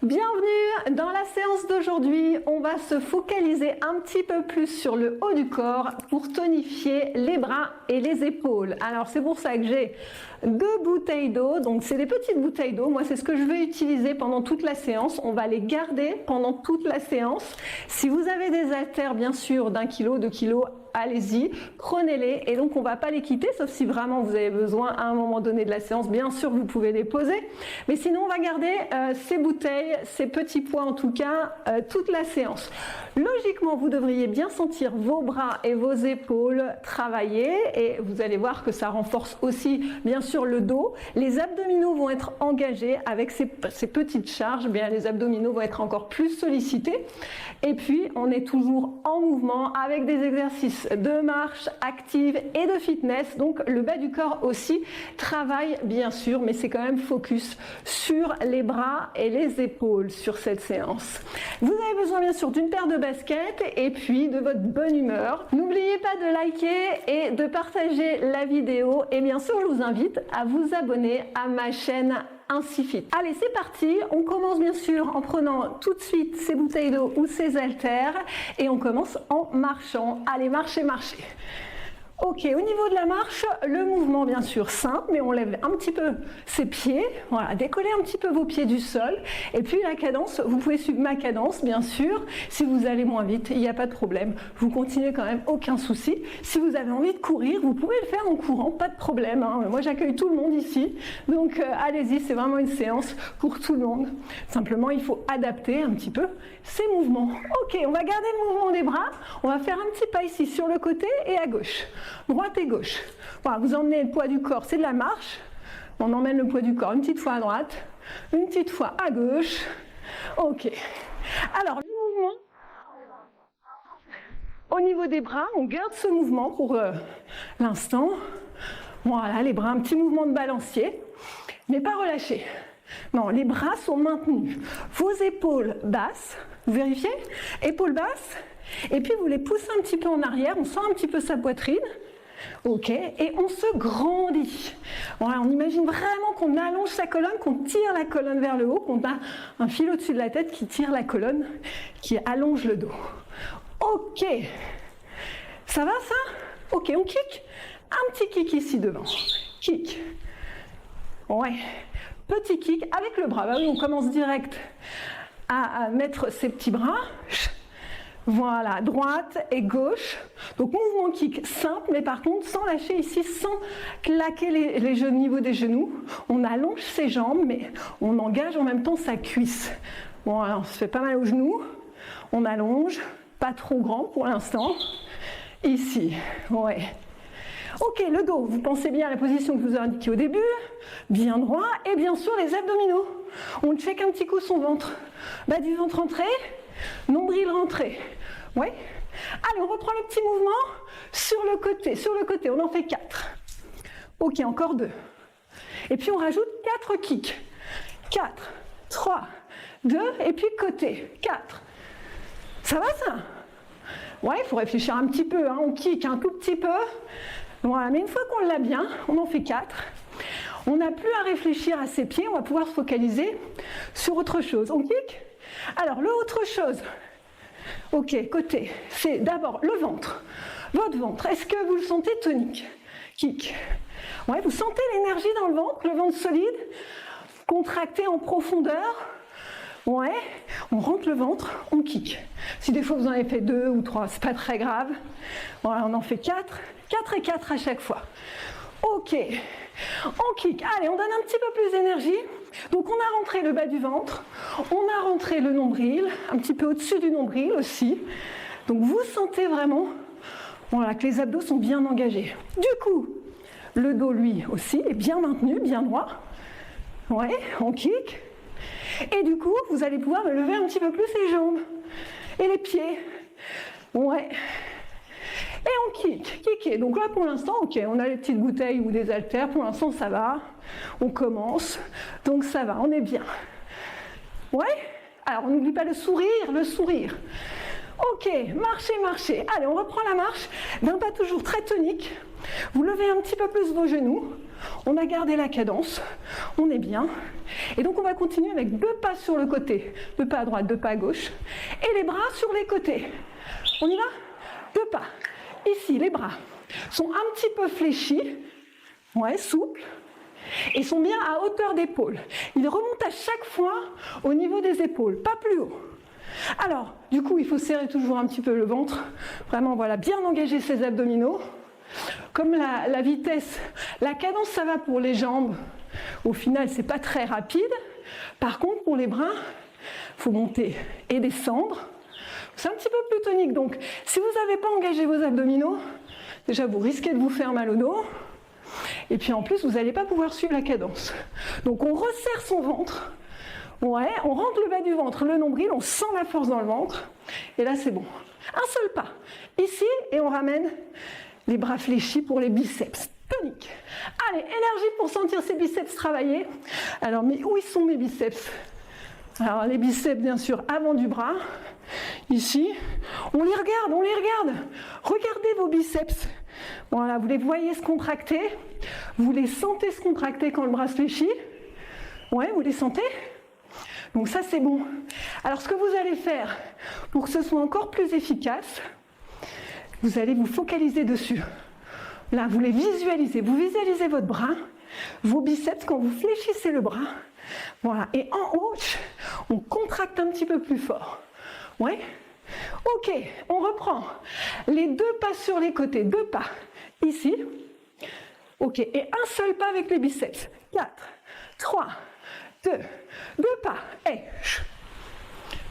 Bienvenue dans la séance d'aujourd'hui. On va se focaliser un petit peu plus sur le haut du corps pour tonifier les bras et les épaules. Alors c'est pour ça que j'ai 2 bouteilles d'eau. Donc c'est des petites bouteilles d'eau. Moi c'est ce que je vais utiliser pendant toute la séance. On va les garder pendant toute la séance. Si vous avez des haltères bien sûr d'1 kg, 2 kg, allez-y, prenez-les et donc on va pas les quitter sauf si vraiment vous avez besoin à un moment donné de la séance, bien sûr vous pouvez les poser, mais sinon on va garder ces bouteilles, ces petits poids en tout cas, toute la séance. Logiquement vous devriez bien sentir vos bras et vos épaules travailler et vous allez voir que ça renforce aussi bien sûr le dos. Les abdominaux vont être engagés avec ces petites charges, bien les abdominaux vont être encore plus sollicités et puis on est toujours en mouvement avec des exercices de marche active et de fitness, donc le bas du corps aussi travaille bien sûr, mais c'est quand même focus sur les bras et les épaules sur cette séance. Vous avez besoin bien sûr d'une paire de baskets et puis de votre bonne humeur. N'oubliez pas de liker et de partager la vidéo et bien sûr je vous invite à vous abonner à ma chaîne Ainsi Fit. Allez, c'est parti. On commence bien sûr en prenant tout de suite ces bouteilles d'eau ou ces haltères et on commence en marchant. Allez, marchez, marchez. Ok, au niveau de la marche, le mouvement bien sûr simple, mais on lève un petit peu ses pieds, voilà, décollez un petit peu vos pieds du sol, et puis la cadence, vous pouvez suivre ma cadence bien sûr, si vous allez moins vite, il n'y a pas de problème, vous continuez quand même, aucun souci. Si vous avez envie de courir, vous pouvez le faire en courant, pas de problème, hein. Moi j'accueille tout le monde ici, donc allez-y, c'est vraiment une séance pour tout le monde. Simplement il faut adapter un petit peu ces mouvements. Ok, on va garder le mouvement des bras, on va faire un petit pas ici sur le côté et à gauche. Droite et gauche. Voilà, vous emmenez le poids du corps, c'est de la marche. On emmène le poids du corps une petite fois à droite, une petite fois à gauche. Ok. Alors, le mouvement. Au niveau des bras, on garde ce mouvement pour l'instant. Voilà, les bras, un petit mouvement de balancier, mais pas relâché. Non, les bras sont maintenus. Vos épaules basses, vous vérifiez? Épaules basses. Et puis vous les poussez un petit peu en arrière, on sent un petit peu sa poitrine. Ok, et on se grandit. Voilà, on imagine vraiment qu'on allonge sa colonne, qu'on tire la colonne vers le haut, qu'on a un fil au-dessus de la tête qui tire la colonne, qui allonge le dos. Ok, ça va ça? Ok, on kick. Un petit kick ici devant. Kick. Ouais, petit kick avec le bras. Bah oui, on commence direct à mettre ses petits bras. Voilà, droite et gauche. Donc mouvement kick simple, mais par contre sans lâcher ici, sans claquer les genoux au niveau des genoux. On allonge ses jambes, mais on engage en même temps sa cuisse. Voilà, on se fait pas mal aux genoux. On allonge, pas trop grand pour l'instant. Ici, ouais. Ok, le dos, vous pensez bien à la position que je vous ai indiquée au début, bien droit, et bien sûr les abdominaux. On check un petit coup son ventre. Bas du ventre rentré, nombril rentré. Ouais. Allez, on reprend le petit mouvement sur le côté, on en fait 4. Ok, encore 2. Et puis on rajoute 4 kicks. 4, 3, 2, et puis côté, 4. Ça va ça? Ouais, il faut réfléchir un petit peu, hein. On kick un tout petit peu. Voilà, mais une fois qu'on l'a bien, on en fait 4. On n'a plus à réfléchir à ses pieds, on va pouvoir se focaliser sur autre chose. On kick. Alors, le autre chose, ok, côté, c'est d'abord le ventre. Votre ventre, est-ce que vous le sentez tonique? Kick. Ouais, vous sentez l'énergie dans le ventre solide, contracté en profondeur. Ouais, on rentre le ventre, on kick. Si des fois vous en avez fait 2 ou 3, c'est pas très grave. Voilà, on en fait 4. 4 et 4 à chaque fois. Ok, on kick. Allez, on donne un petit peu plus d'énergie. Donc on a rentré le bas du ventre, on a rentré le nombril, un petit peu au-dessus du nombril aussi. Donc vous sentez vraiment, voilà, que les abdos sont bien engagés. Du coup, le dos lui aussi est bien maintenu, bien droit. Ouais, on kick. Et du coup, vous allez pouvoir lever un petit peu plus les jambes et les pieds. Ouais. Et on kick. Donc là, pour l'instant, ok, on a les petites bouteilles ou des haltères. Pour l'instant, ça va. On commence. Donc ça va, on est bien. Ouais. Alors, on n'oublie pas le sourire. Ok, marchez, marchez. Allez, on reprend la marche d'un pas toujours très tonique. Vous levez un petit peu plus vos genoux. On a gardé la cadence. On est bien. Et donc, on va continuer avec 2 pas sur le côté. 2 pas à droite, 2 pas à gauche. Et les bras sur les côtés. On y va? 2 pas. Ici, les bras sont un petit peu fléchis. Ouais, souples. Et sont bien à hauteur d'épaule. Ils remontent à chaque fois au niveau des épaules, pas plus haut. Alors, du coup, il faut serrer toujours un petit peu le ventre. Vraiment, voilà, bien engager ses abdominaux. Comme la vitesse, la cadence, ça va pour les jambes. Au final, c'est pas très rapide. Par contre, pour les bras, il faut monter et descendre. C'est un petit peu plus tonique. Donc, si vous n'avez pas engagé vos abdominaux, déjà, vous risquez de vous faire mal au dos. Et puis, en plus, vous n'allez pas pouvoir suivre la cadence. Donc, on resserre son ventre. Ouais, on rentre le bas du ventre, le nombril, on sent la force dans le ventre. Et là, c'est bon. Un seul pas. Ici, et on ramène les bras fléchis pour les biceps. Tonique. Allez, énergie pour sentir ces biceps travailler. Alors, mais où ils sont mes biceps? Alors, les biceps, bien sûr, avant du bras. Ici. On les regarde, on les regarde. Regardez vos biceps. Voilà, vous les voyez se contracter. Vous les sentez se contracter quand le bras se fléchit. Ouais, vous les sentez? Donc ça, c'est bon. Alors, ce que vous allez faire pour que ce soit encore plus efficace, vous allez vous focaliser dessus. Là, vous les visualisez. Vous visualisez votre bras, vos biceps quand vous fléchissez le bras. Voilà. Et en haut, on contracte un petit peu plus fort. Ouais. Ok, on reprend. Les 2 pas sur les côtés. 2 pas. Ici. Ok. Et un seul pas avec les biceps. 4, 3, 2 pas. Et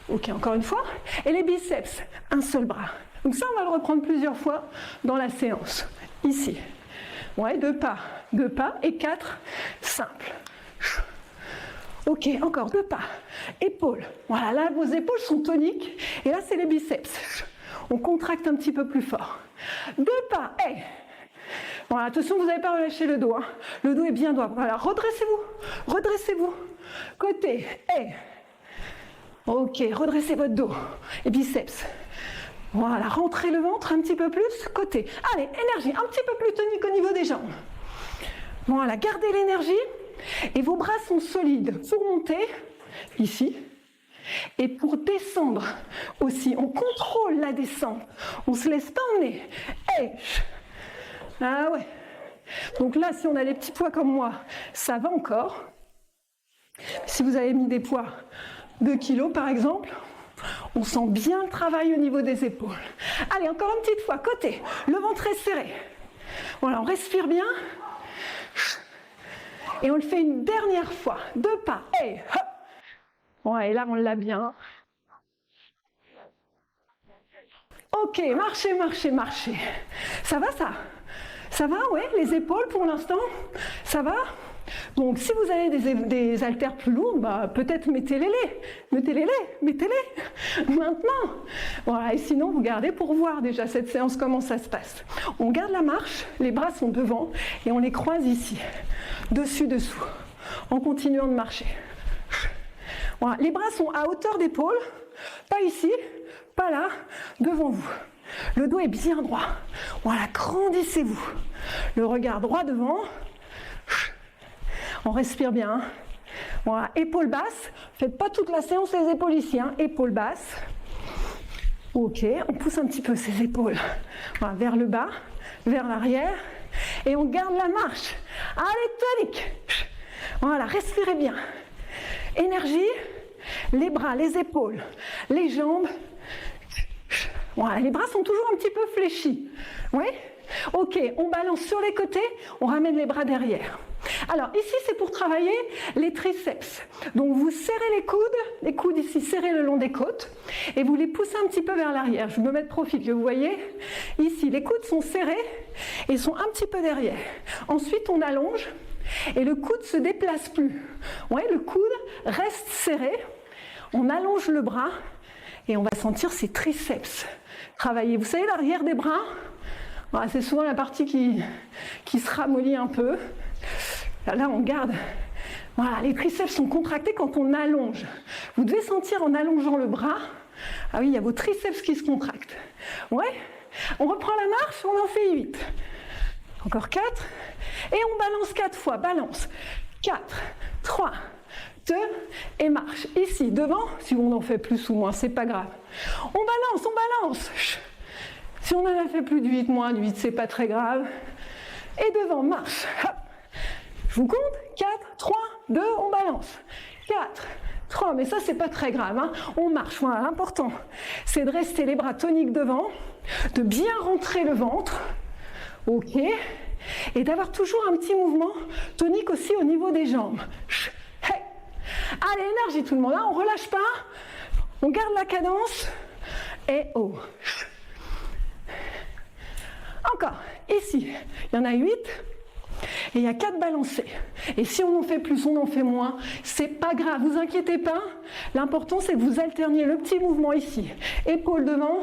ok, encore une fois. Et les biceps, un seul bras. Donc ça, on va le reprendre plusieurs fois dans la séance. Ici. Ouais, 2 pas et 4 simples. Ok, encore 2 pas. Épaules. Voilà, là, vos épaules sont toniques. Et là, c'est les biceps. On contracte un petit peu plus fort. 2 pas. Et voilà, attention, vous n'avez pas relâché le dos. Hein. Le dos est bien droit. Voilà, redressez-vous. Redressez-vous. Côté. Et ok, redressez votre dos. Et biceps. Voilà, rentrez le ventre un petit peu plus. Côté. Allez, énergie. Un petit peu plus tonique au niveau des jambes. Voilà, gardez l'énergie. Et vos bras sont solides pour monter, ici, et pour descendre aussi. On contrôle la descente. On ne se laisse pas emmener. Et ah ouais. Donc là, si on a les petits poids comme moi, ça va encore. Si vous avez mis des poids 2 kilos, par exemple, on sent bien le travail au niveau des épaules. Allez, encore une petite fois. Côté. Le ventre est serré. Voilà, on respire bien. Et on le fait une dernière fois. 2 pas. Et hop. Ouais, et là, on l'a bien. Ok, marchez, marchez, marchez. Ça va, ça? Ça va, ouais? Les épaules, pour l'instant? Ça va? Donc, si vous avez des haltères plus lourds, bah, peut-être mettez-les. Mettez-les. Maintenant. Voilà, et sinon, vous gardez pour voir déjà cette séance, comment ça se passe. On garde la marche, les bras sont devant, et on les croise ici. Dessus, dessous. En continuant de marcher. Voilà, les bras sont à hauteur d'épaule. Pas ici, pas là, devant vous. Le dos est bien droit. Voilà, grandissez-vous. Le regard droit devant. On respire bien. Voilà, épaules basses. Faites pas toute la séance les épaules ici. Hein. Épaules basses. Ok, on pousse un petit peu ses épaules voilà, vers le bas, vers l'arrière. Et on garde la marche. Allez, tonique. Voilà, respirez bien. Énergie. Les bras, les épaules, les jambes. Voilà, les bras sont toujours un petit peu fléchis. Oui? Ok, on balance sur les côtés, on ramène les bras derrière. Alors ici, c'est pour travailler les triceps. Donc vous serrez les coudes ici serrés le long des côtes, et vous les poussez un petit peu vers l'arrière. Je me mets de profil, que vous voyez. Ici, les coudes sont serrés et sont un petit peu derrière. Ensuite, on allonge et le coude ne se déplace plus. Ouais, le coude reste serré. On allonge le bras et on va sentir ces triceps travailler. Vous savez, l'arrière des bras, voilà, c'est souvent la partie qui se ramollit un peu. Là, on garde. Voilà, les triceps sont contractés quand on allonge. Vous devez sentir en allongeant le bras, Ah oui, il y a vos triceps qui se contractent. Ouais. On reprend la marche, on en fait 8. Encore 4. Et on balance 4 fois. Balance. 4, 3, 2 et marche. Ici, devant, si on en fait plus ou moins, c'est pas grave. On balance, on balance. Si on en a fait plus de 8, moins de 8, c'est pas très grave. Et devant, marche. Hop. Je vous compte. 4, 3, 2, on balance. 4, 3, mais ça c'est pas très grave, hein. On marche. Voilà, l'important, c'est de rester les bras toniques devant, de bien rentrer le ventre. Ok. Et d'avoir toujours un petit mouvement tonique aussi au niveau des jambes. Hey. Allez, énergie tout le monde, hein. On relâche pas. On garde la cadence. Et oh. Encore. Ici, il y en a 8. Et il y a 4 balancés. Et si on en fait plus, on en fait moins, c'est pas grave, vous inquiétez pas. L'important c'est que vous alterniez le petit mouvement ici. Épaules devant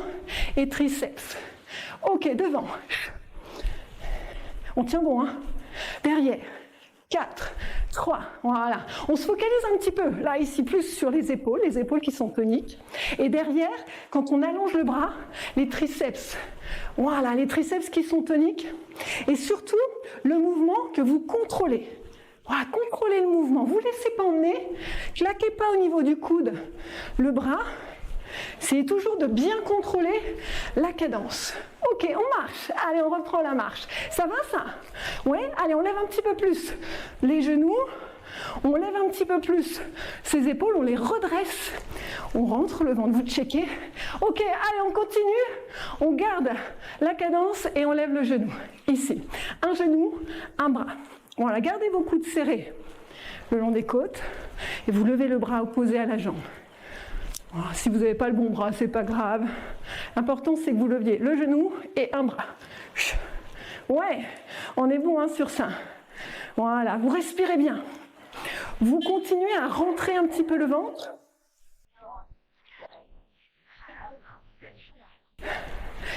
et triceps. Ok, devant. On tient bon, hein. Derrière. 4, 3, voilà. On se focalise un petit peu, là, ici, plus sur les épaules qui sont toniques. Et derrière, quand on allonge le bras, les triceps. Voilà, les triceps qui sont toniques. Et surtout, le mouvement que vous contrôlez. Voilà, contrôlez le mouvement. Vous ne laissez pas emmener, claquez pas au niveau du coude le bras. C'est toujours de bien contrôler la cadence. Ok, on marche. Allez, on reprend la marche. Ça va, ça? Oui? Allez, on lève un petit peu plus les genoux. On lève un petit peu plus ses épaules, on les redresse. On rentre le ventre, vous checkez. Ok, allez, on continue. On garde la cadence et on lève le genou. Ici, un genou, un bras. Voilà, gardez vos coudes serrés le long des côtes. Et vous levez le bras opposé à la jambe. Si vous n'avez pas le bon bras, c'est pas grave. L'important, c'est que vous leviez le genou et un bras. Ouais, on est bon, hein, sur ça. Voilà, vous respirez bien. Vous continuez à rentrer un petit peu le ventre.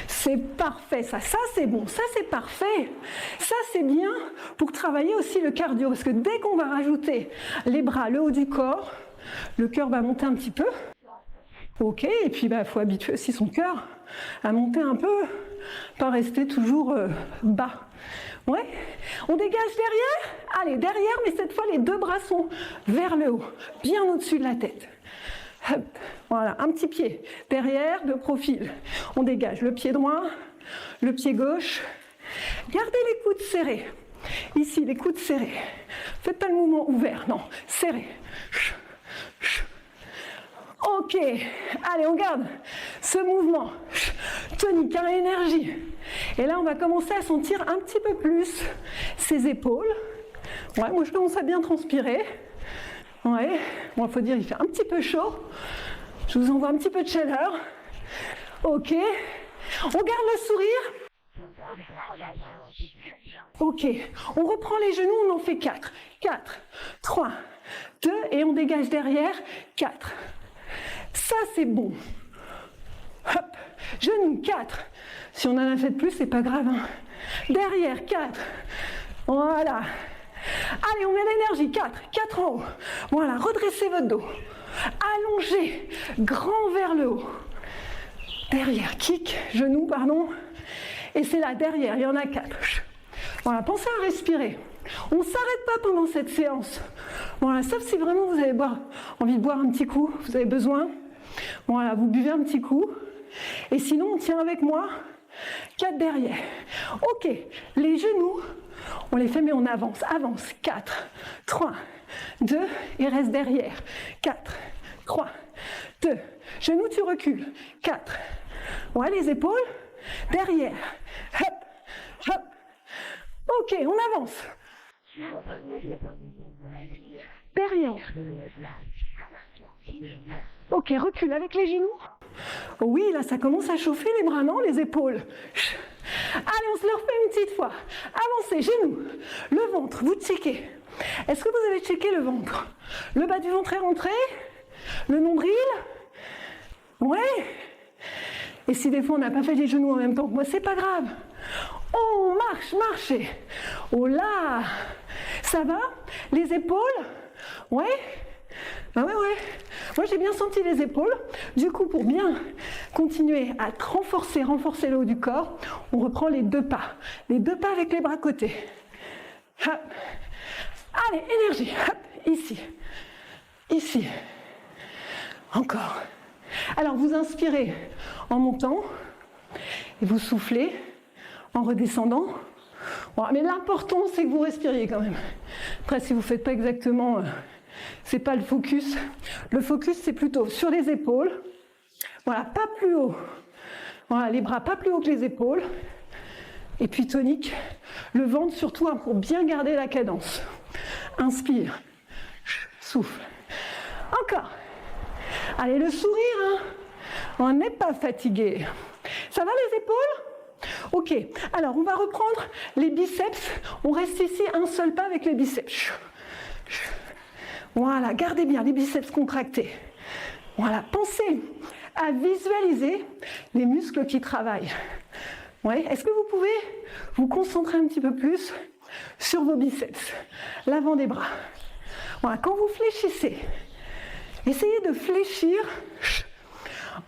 C'est parfait, ça c'est bon, ça c'est parfait. Ça c'est bien pour travailler aussi le cardio, parce que dès qu'on va rajouter les bras, le haut du corps, le cœur va monter un petit peu. Ok, et puis il faut habituer aussi son cœur à monter un peu, pas rester toujours bas. Ouais, on dégage derrière. Allez, derrière, mais cette fois les deux bras sont vers le haut, bien au-dessus de la tête. Hop, voilà, un petit pied derrière, de profil. On dégage le pied droit, le pied gauche. Gardez les coudes serrés. Ici, les coudes serrés. Faites pas le mouvement ouvert, non, serré. Ok, allez, on garde ce mouvement tonique, hein, énergie. Et là, on va commencer à sentir un petit peu plus ses épaules. Ouais, moi, je commence à bien transpirer. Ouais, bon, il faut dire, il fait un petit peu chaud. Je vous envoie un petit peu de chaleur. Ok, on garde le sourire. Ok, on reprend les genoux, on en fait 4. 4, 3, 2, et on dégage derrière. 4. Ça, c'est bon. Hop, genoux, 4. Si on en a fait de plus, c'est pas grave, hein. Derrière, 4. Voilà. Allez, on met l'énergie. 4. 4 en haut. Voilà, redressez votre dos. Allongez, grand vers le haut. Derrière, kick, genou, pardon. Et c'est là, derrière, il y en a 4. Voilà, pensez à respirer. On ne s'arrête pas pendant cette séance. Voilà, sauf si vraiment vous avez envie de boire un petit coup, vous avez besoin. Voilà, vous buvez un petit coup. Et sinon, on tient avec moi. 4 derrière. Ok, les genoux, on les fait, mais on avance. Avance. 4, 3, 2, et reste derrière. 4, 3, 2. Genoux, tu recules. 4. Ouais, les épaules. Derrière. Hop, hop. Ok, on avance. Derrière. Ok, recule avec les genoux. Oui, là, ça commence à chauffer les bras, non? Les épaules. Allez, on se le refait une petite fois. Avancez, genoux. Le ventre, vous checkez. Est-ce que vous avez checké le ventre? Le bas du ventre est rentré? Le nombril? Ouais. Et si des fois on n'a pas fait les genoux en même temps que moi, c'est pas grave. Oh, marche, marchez. Oh là. Ça va? Les épaules? Ouais. Ah ouais. Moi, j'ai bien senti les épaules. Du coup, pour bien continuer à renforcer le haut du corps, on reprend les 2 pas. Les 2 pas avec les bras côtés. Hop. Allez, énergie. Hop. Ici. Ici. Encore. Alors, vous inspirez en montant et vous soufflez en redescendant. Bon, mais l'important, c'est que vous respiriez quand même. Après, si vous ne faites pas exactement, c'est pas le focus. Le focus, c'est plutôt sur les épaules. Voilà, pas plus haut. Voilà, les bras pas plus haut que les épaules. Et puis tonique, le ventre surtout pour bien garder la cadence. Inspire, souffle. Encore. Allez, le sourire, hein. On n'est pas fatigué. Ça va les épaules? Ok, alors on va reprendre les biceps. On reste ici un seul pas avec les biceps. Voilà, gardez bien les biceps contractés. Voilà, pensez à visualiser les muscles qui travaillent. Ouais. Est-ce que vous pouvez vous concentrer un petit peu plus sur vos biceps, l'avant des bras? Voilà, quand vous fléchissez, essayez de fléchir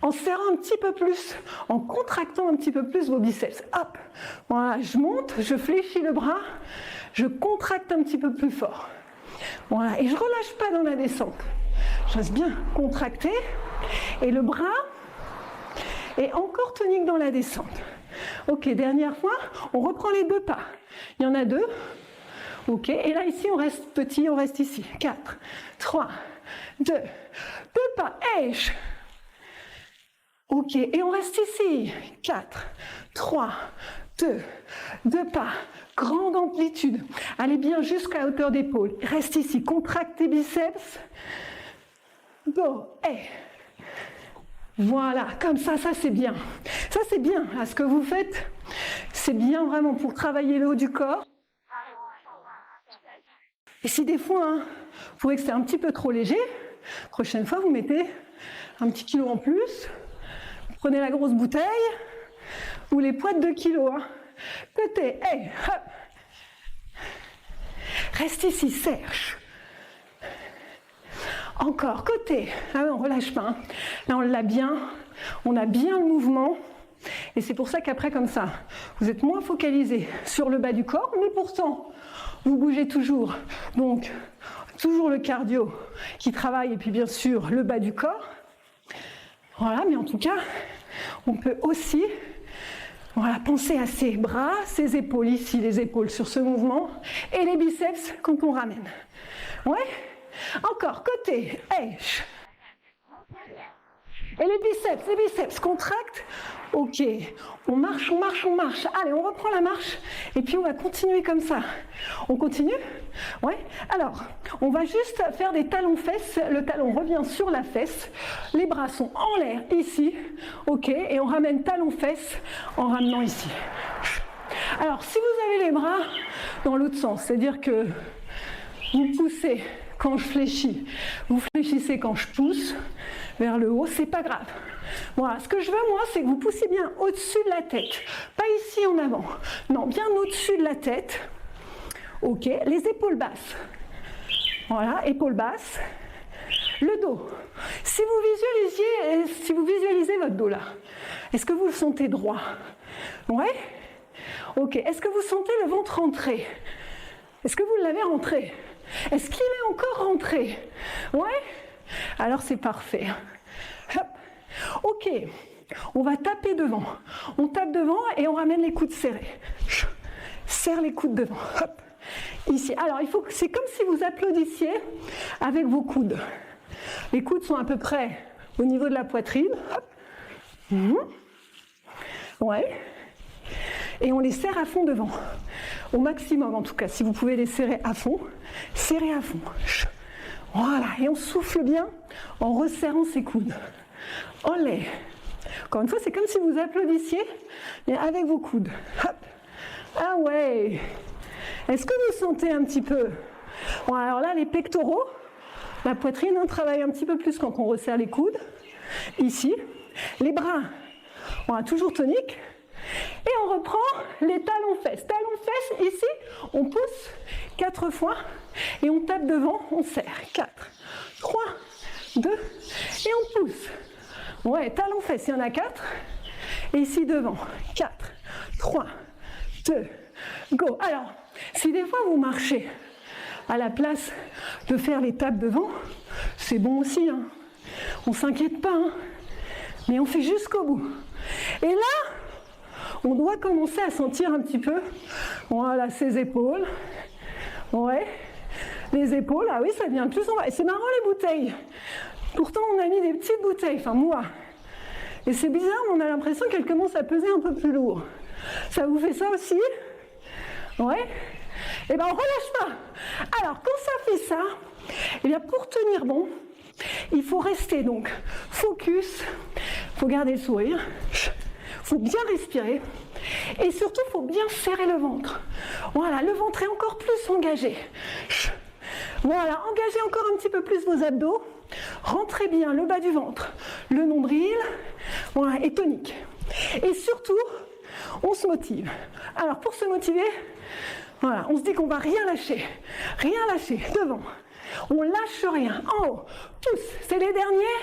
en serrant un petit peu plus, en contractant un petit peu plus vos biceps. Hop, voilà, je monte, je fléchis le bras, je contracte un petit peu plus fort. Voilà, et je ne relâche pas dans la descente. Je reste bien contracté et le bras est encore tonique dans la descente. Ok, dernière fois, on reprend les 2 pas. Il y en a 2. Ok, et là ici on reste petit, on reste ici. 4, 3, 2 pas. Hey. Ok, et on reste ici. 4, 3, 2 pas. Grande amplitude. Allez bien jusqu'à hauteur d'épaule. Reste ici, contracte tes biceps. Go, hey. Voilà, comme ça c'est bien. Ça c'est bien, là, ce que vous faites, c'est bien vraiment pour travailler le haut du corps. Et si des fois, hein, vous trouvez que c'est un petit peu trop léger, prochaine fois vous mettez un petit kilo en plus, vous prenez la grosse bouteille, ou les poids de 2 kilos. Hein. Côté, hey, hop. Reste ici, serre. Encore, côté. Ah oui, on ne relâche pas. Hein. Là, on l'a bien. On a bien le mouvement. Et c'est pour ça qu'après, comme ça, vous êtes moins focalisé sur le bas du corps, mais pourtant, vous bougez toujours. Donc, toujours le cardio qui travaille, et puis bien sûr, le bas du corps. Voilà, mais en tout cas, on peut aussi penser à ses bras, ses épaules ici, les épaules sur ce mouvement, et les biceps quand on ramène. Ouais. Encore, côté, hey. Et les biceps contractent. Ok, on marche. Allez, on reprend la marche et puis on va continuer comme ça. On continue? Ouais. Alors, on va juste faire des talons-fesses. Le talon revient sur la fesse. Les bras sont en l'air ici. Ok, et on ramène talons-fesses en ramenant ici. Alors, si vous avez les bras dans l'autre sens, c'est-à-dire que vous poussez quand je fléchis, vous fléchissez quand je pousse vers le haut, c'est pas grave. Voilà, ce que je veux moi, c'est que vous poussiez bien au-dessus de la tête, pas ici en avant, non, bien au-dessus de la tête. Ok, les épaules basses. Voilà, épaules basses. Le dos. Si vous visualisez votre dos là, est-ce que vous le sentez droit? Ouais. Ok, est-ce que vous sentez le ventre rentrer? Est-ce que vous l'avez rentré? Est-ce qu'il est encore rentré? Ouais. Alors c'est parfait. Hop. Ok, on va taper devant. On tape devant et on ramène les coudes serrés. Serre les coudes devant. Hop. Ici. Alors c'est comme si vous applaudissiez avec vos coudes. Les coudes sont à peu près au niveau de la poitrine. Hop. Ouais. Et on les serre à fond devant. Au maximum en tout cas. Si vous pouvez les serrer à fond, serrez à fond. Voilà. Et on souffle bien en resserrant ses coudes. Olé. Encore une fois, c'est comme si vous applaudissiez, mais avec vos coudes. Hop. Ah ouais. Est-ce que vous sentez un petit peu? Bon, alors là, les pectoraux, la poitrine, on travaille un petit peu plus quand on resserre les coudes. Ici. Les bras, on a toujours tonique. Et on reprend les talons-fesses. Talons-fesses, ici, on pousse 4 fois et on tape devant, on serre. 4, 3, 2, et on pousse. Ouais, talons fesses, il y en a 4. Et ici devant, 4, 3, 2, go. Alors, si des fois vous marchez à la place de faire les tapes devant, c'est bon aussi, hein. On ne s'inquiète pas, hein. Mais on fait jusqu'au bout. Et là, on doit commencer à sentir un petit peu, voilà, ses épaules. Ouais, les épaules, ah oui, ça devient plus en bas. Et c'est marrant les bouteilles. Pourtant, on a mis des petites bouteilles, enfin moi. Et c'est bizarre, mais on a l'impression qu'elles commencent à peser un peu plus lourd. Ça vous fait ça aussi? Ouais. Et bien, on relâche pas. Alors, quand ça fait ça, et bien pour tenir bon, il faut rester donc focus, il faut garder le sourire, il faut bien respirer et surtout il faut bien serrer le ventre. Voilà, le ventre est encore plus engagé. Voilà, engagez encore un petit peu plus vos abdos, rentrez bien le bas du ventre, le nombril, voilà, et tonique. Et surtout, on se motive. Alors pour se motiver, voilà, on se dit qu'on va rien lâcher devant. On lâche rien. En haut, tous, c'est les derniers.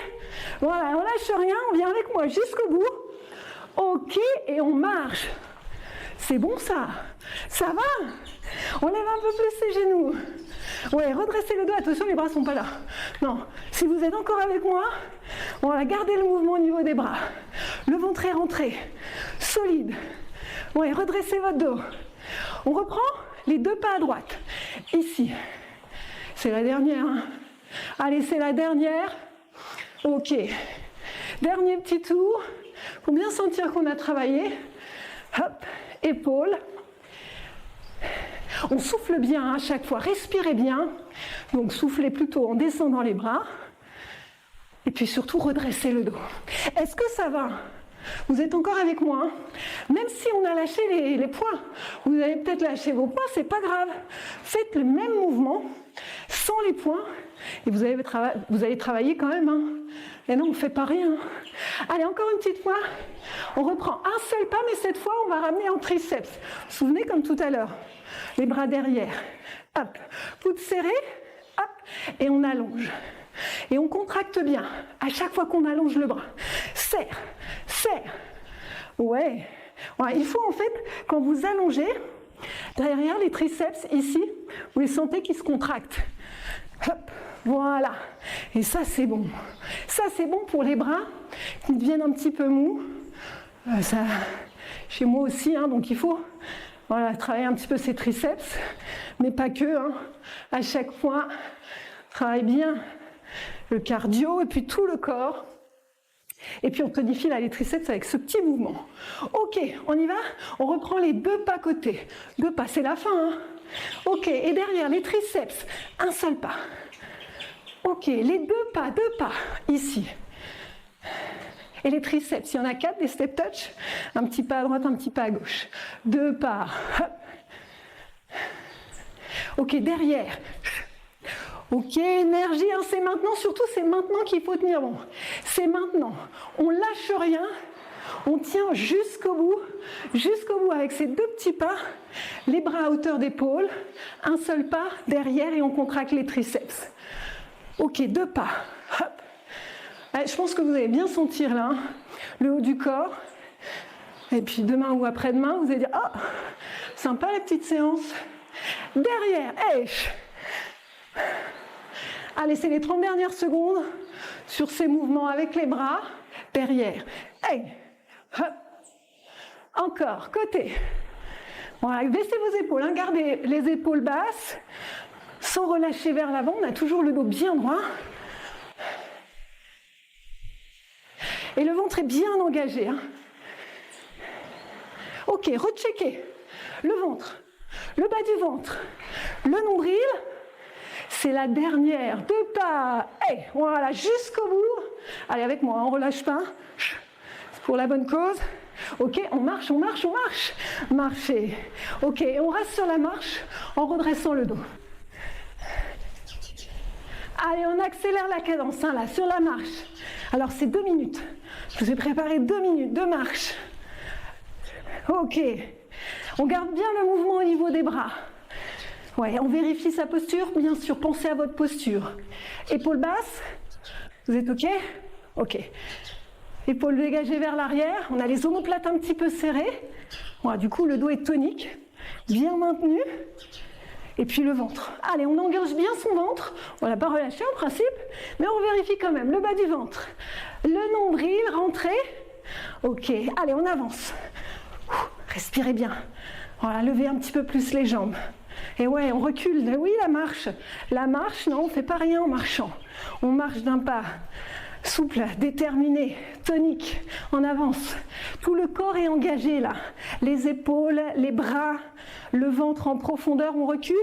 Voilà, on lâche rien, on vient avec moi jusqu'au bout. Ok, et on marche. C'est bon ça? Ça va? On lève un peu plus ses genoux. Ouais, redressez le dos, attention, les bras sont pas là. Non, si vous êtes encore avec moi, on va garder le mouvement au niveau des bras. Le ventre est rentré, solide. Ouais, redressez votre dos. On reprend les 2 pas à droite. Ici. C'est la dernière. Hein. Allez, c'est la dernière. Ok. Dernier petit tour. Il faut bien sentir qu'on a travaillé. Hop, épaules. On souffle bien à chaque fois. Respirez bien. Donc, soufflez plutôt en descendant les bras. Et puis surtout, redressez le dos. Est-ce que ça va? Vous êtes encore avec moi, hein? Même si on a lâché les poings, vous avez peut-être lâché vos poings, c'est pas grave. Faites le même mouvement sans les poings et vous allez travailler quand même. Hein? Et non, on ne fait pas rien. Allez, encore une petite fois. On reprend un seul pas, mais cette fois, on va ramener en triceps. Vous vous souvenez comme tout à l'heure? Les bras derrière. Hop, coude serré. Hop, et on allonge. Et on contracte bien à chaque fois qu'on allonge le bras. Serre, serre. Ouais. Ouais. Il faut en fait, quand vous allongez, derrière les triceps, ici, vous les sentez qu'ils se contractent. Hop, voilà. Et ça, c'est bon. Ça, c'est bon pour les bras qui deviennent un petit peu mous. Ça, chez moi aussi, hein, donc il faut voilà, travailler un petit peu ces triceps, mais pas que. Hein. À chaque fois, travaille bien le cardio et puis tout le corps. Et puis on tonifie là les triceps avec ce petit mouvement. Ok, on y va? On reprend les 2 pas côté. 2 pas, c'est la fin. Hein? Ok, et derrière les triceps, un seul pas. Ok, les 2 pas, ici. Et les triceps, il y en a 4, des step touch. Un petit pas à droite, un petit pas à gauche. 2 pas. Hop. Ok, derrière. Ok, énergie, hein, c'est maintenant, surtout c'est maintenant qu'il faut tenir bon. C'est maintenant. On lâche rien, on tient jusqu'au bout avec ces 2 petits pas, les bras à hauteur d'épaule, un seul pas derrière et on contracte les triceps. Ok, 2 pas. Hop. Allez, je pense que vous allez bien sentir là, hein, le haut du corps. Et puis demain ou après-demain, vous allez dire, oh, sympa la petite séance. Derrière, hey. Allez, c'est les 30 dernières secondes sur ces mouvements avec les bras, derrière. Hey. Hop. Encore, côté. Voilà, baissez vos épaules, hein, gardez les épaules basses, sans relâcher vers l'avant, on a toujours le dos bien droit. Et le ventre est bien engagé. Hein. Ok, recheckez le ventre, le bas du ventre, le nombril. C'est la dernière. 2 pas. Hey, voilà, jusqu'au bout. Allez, avec moi, on ne relâche pas. C'est pour la bonne cause. Ok, on marche, on marche, on marche. Marchez. Ok, on reste sur la marche en redressant le dos. Allez, on accélère la cadence, hein, là, sur la marche. Alors, c'est 2 minutes. Je vous ai préparé 2 minutes de marche. Ok. On garde bien le mouvement au niveau des bras. Ouais, on vérifie sa posture, bien sûr, pensez à votre posture. Épaules basses, Vous êtes OK? OK. Épaules dégagées vers l'arrière. On a les omoplates un petit peu serrées. Voilà, du coup, le dos est tonique, bien maintenu. Et puis le ventre. Allez, on engage bien son ventre. On ne l'a pas relâché en principe, mais on vérifie quand même. Le bas du ventre. Le nombril, rentrez. OK. Allez, on avance. Respirez bien. Voilà, levez un petit peu plus les jambes. Et ouais, on recule. Oui, la marche. La marche, non, on ne fait pas rien en marchant. On marche d'un pas. Souple, déterminé, tonique, on avance. Tout le corps est engagé là. Les épaules, les bras, le ventre en profondeur, on recule.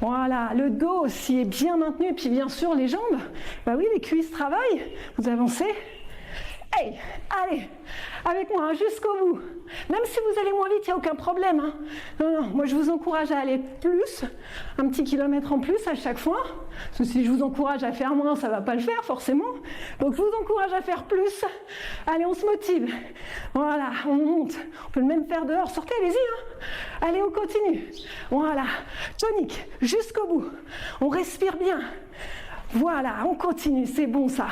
Voilà, le dos aussi est bien maintenu. Et puis bien sûr les jambes. Bah oui, les cuisses travaillent. Vous avancez. Hey, allez, avec moi, hein, jusqu'au bout. Même si vous allez moins vite, il n'y a aucun problème. Hein. Non, non, moi je vous encourage à aller plus, un petit kilomètre en plus à chaque fois. Parce que si je vous encourage à faire moins, ça ne va pas le faire forcément. Donc je vous encourage à faire plus. Allez, on se motive. Voilà, on monte. On peut le même faire dehors. Sortez, allez-y. Hein. Allez, on continue. Voilà, tonique, jusqu'au bout. On respire bien. Voilà, on continue, c'est bon ça.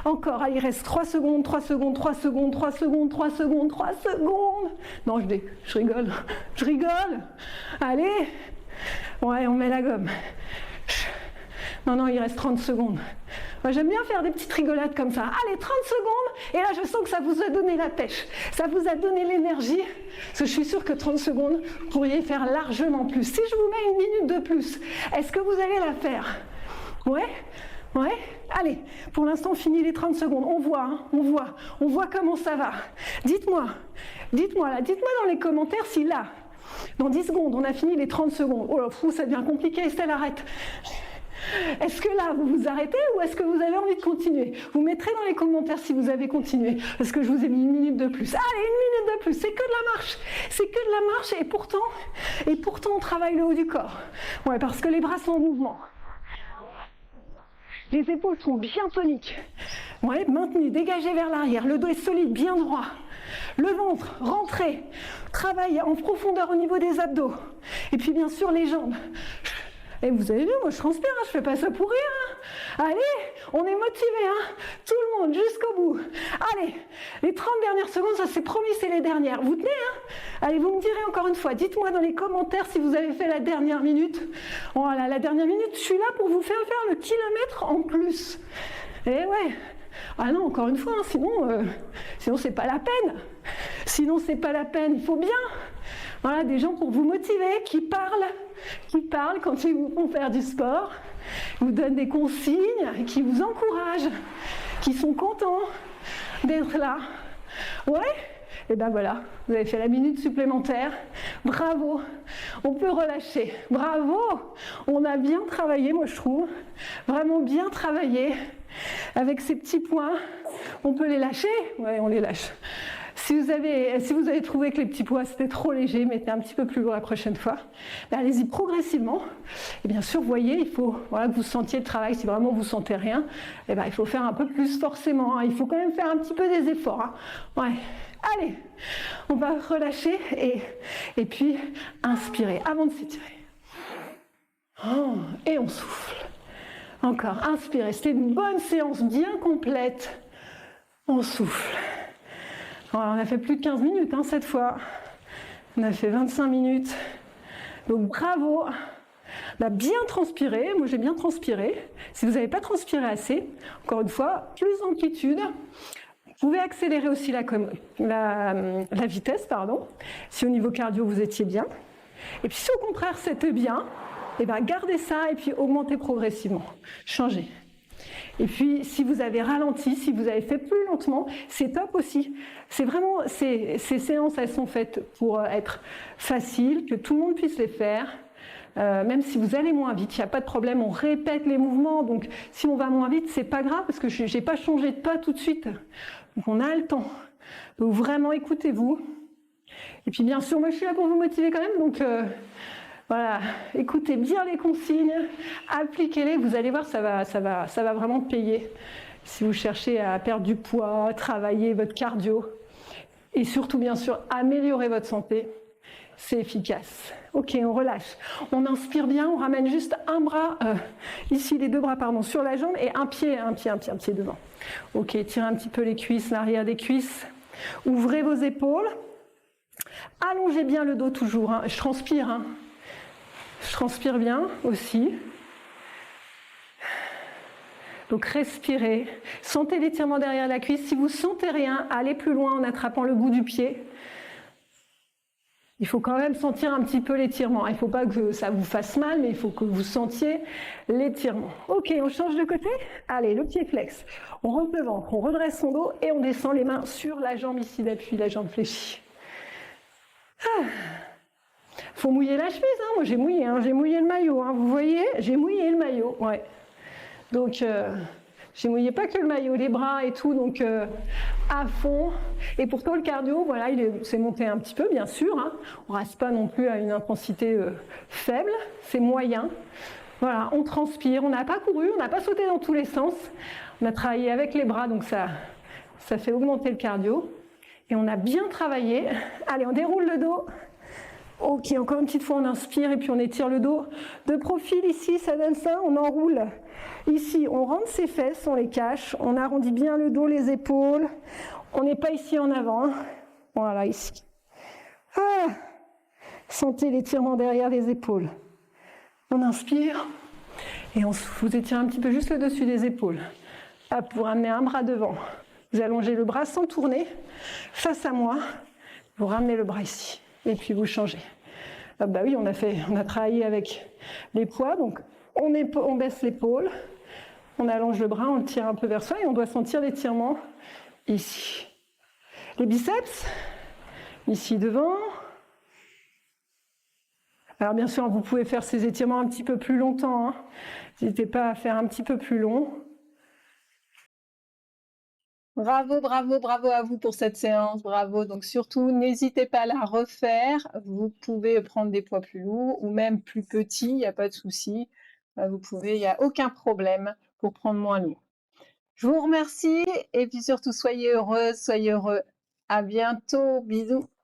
Encore, allez, il reste 3 secondes, 3 secondes, 3 secondes, 3 secondes, 3 secondes, 3 secondes. Non, je rigole, je rigole. Allez, ouais, on met la gomme. Non, non, il reste 30 secondes. Moi, j'aime bien faire des petites rigolades comme ça. Allez, 30 secondes, et là, je sens que ça vous a donné la pêche. Ça vous a donné l'énergie, parce que je suis sûre que 30 secondes, vous pourriez faire largement plus. Si je vous mets 1 minute de plus, est-ce que vous allez la faire ? Ouais, ouais. Allez, pour l'instant, on finit les 30 secondes. On voit, hein, on voit comment ça va. Dites-moi là, dites-moi dans les commentaires si là, dans 10 secondes, on a fini les 30 secondes. Oh là, fou, ça devient compliqué, Estelle, arrête. Est-ce que là, vous vous arrêtez ou est-ce que vous avez envie de continuer? Vous mettrez dans les commentaires si vous avez continué, parce que je vous ai mis 1 minute de plus. Allez, 1 minute de plus, c'est que de la marche. C'est que de la marche et pourtant, on travaille le haut du corps. Ouais, parce que les bras sont en mouvement. Les épaules sont bien toniques. Ouais, maintenues, dégagées vers l'arrière. Le dos est solide, bien droit. Le ventre, rentré. Travail en profondeur au niveau des abdos. Et puis bien sûr les jambes. Et vous avez vu, moi je transpire, hein, je fais pas ça pour rire. Hein. Allez, on est motivé, hein. Tout le monde jusqu'au bout. Allez, les 30 dernières secondes, ça c'est promis, c'est les dernières. Vous tenez, hein. Allez, vous me direz encore une fois, dites-moi dans les commentaires si vous avez fait la dernière minute. Voilà, la dernière minute, je suis là pour vous faire le kilomètre en plus. Et ouais. Ah non, encore une fois, hein, sinon c'est pas la peine. Sinon c'est pas la peine, il faut bien. Voilà, des gens pour vous motiver, qui parlent quand ils vous font faire du sport, vous donnent des consignes, qui vous encouragent, qui sont contents d'être là. Ouais, et ben voilà, vous avez fait la minute supplémentaire. Bravo, on peut relâcher. Bravo, on a bien travaillé, moi je trouve, vraiment bien travaillé. Avec ces petits points, on peut les lâcher. Ouais, on les lâche. Si vous avez trouvé que les petits poids c'était trop léger, mettez un petit peu plus lourd la prochaine fois. Ben, allez-y progressivement. Et bien sûr, voyez, il faut que vous sentiez le travail. Si vraiment vous sentez rien, eh ben, il faut faire un peu plus forcément. Hein. Il faut quand même faire un petit peu des efforts. Hein. Ouais. Allez, on va relâcher et puis inspirer avant de s'étirer. Oh, et on souffle. Encore, inspirez. C'était une bonne séance bien complète. On souffle. Alors, on a fait plus de 15 minutes hein, cette fois. On a fait 25 minutes. Donc bravo. On a bien transpiré. Moi j'ai bien transpiré. Si vous n'avez pas transpiré assez, encore une fois, plus d'amplitude. Vous pouvez accélérer aussi la vitesse, pardon, si au niveau cardio vous étiez bien. Et puis si au contraire c'était bien, eh ben, gardez ça et puis augmentez progressivement. Changez. Et puis, si vous avez ralenti, si vous avez fait plus lentement, c'est top aussi. C'est vraiment, ces séances, elles sont faites pour être faciles, que tout le monde puisse les faire. Même si vous allez moins vite, il n'y a pas de problème, on répète les mouvements. Donc, si on va moins vite, c'est pas grave parce que je n'ai pas changé de pas tout de suite. Donc, on a le temps. Donc, vraiment, écoutez-vous. Et puis, bien sûr, moi, je suis là pour vous motiver quand même. Donc, voilà, écoutez bien les consignes, appliquez-les, vous allez voir, ça va vraiment payer. Si vous cherchez à perdre du poids, travailler votre cardio, et surtout, bien sûr, améliorer votre santé, c'est efficace. Ok, on relâche. On inspire bien, on ramène juste un bras, ici les deux bras, pardon, sur la jambe et un pied devant. Ok, tirez un petit peu les cuisses, l'arrière des cuisses. Ouvrez vos épaules. Allongez bien le dos toujours. Hein. Je transpire. Hein. Je transpire bien aussi. Donc respirez. Sentez l'étirement derrière la cuisse. Si vous ne sentez rien, allez plus loin en attrapant le bout du pied. Il faut quand même sentir un petit peu l'étirement. Il ne faut pas que ça vous fasse mal, mais il faut que vous sentiez l'étirement. Ok, on change de côté. Allez, le pied flex. On rentre le ventre, on redresse son dos et on descend les mains sur la jambe ici d'appui, la jambe fléchie. Faut mouiller la chemise, hein. Moi j'ai mouillé le maillot, hein. Vous voyez, j'ai mouillé le maillot, ouais. Donc j'ai mouillé pas que le maillot, les bras et tout, donc à fond. Et pourtant le cardio, voilà, il s'est monté un petit peu, bien sûr. Hein. On reste pas non plus à une intensité faible, c'est moyen. Voilà, on transpire, on n'a pas couru, on n'a pas sauté dans tous les sens. On a travaillé avec les bras, donc ça fait augmenter le cardio. Et on a bien travaillé. Allez, on déroule le dos. Ok, encore une petite fois, on inspire et puis on étire le dos. De profil ici, ça donne ça, on enroule. Ici, on rentre ses fesses, on les cache. On arrondit bien le dos, les épaules. On n'est pas ici en avant. Voilà, ici. Ah, sentez l'étirement derrière les épaules. On inspire et on vous étire un petit peu juste le dessus des épaules. Hop, vous ramenez un bras devant. Vous allongez le bras sans tourner, face à moi. Vous ramenez le bras ici, et puis vous changez. Ah bah oui, on a travaillé avec les poids, donc on baisse l'épaule, on allonge le bras, on le tire un peu vers soi, et on doit sentir l'étirement ici. Les biceps, ici devant. Alors bien sûr, vous pouvez faire ces étirements un petit peu plus longtemps. Hein. N'hésitez pas à faire un petit peu plus long. Bravo, bravo, bravo à vous pour cette séance, bravo. Donc surtout, n'hésitez pas à la refaire. Vous pouvez prendre des poids plus lourds ou même plus petits, il n'y a pas de souci. Vous pouvez, il n'y a aucun problème pour prendre moins lourd. Je vous remercie et puis surtout, soyez heureuses, soyez heureux. À bientôt, bisous.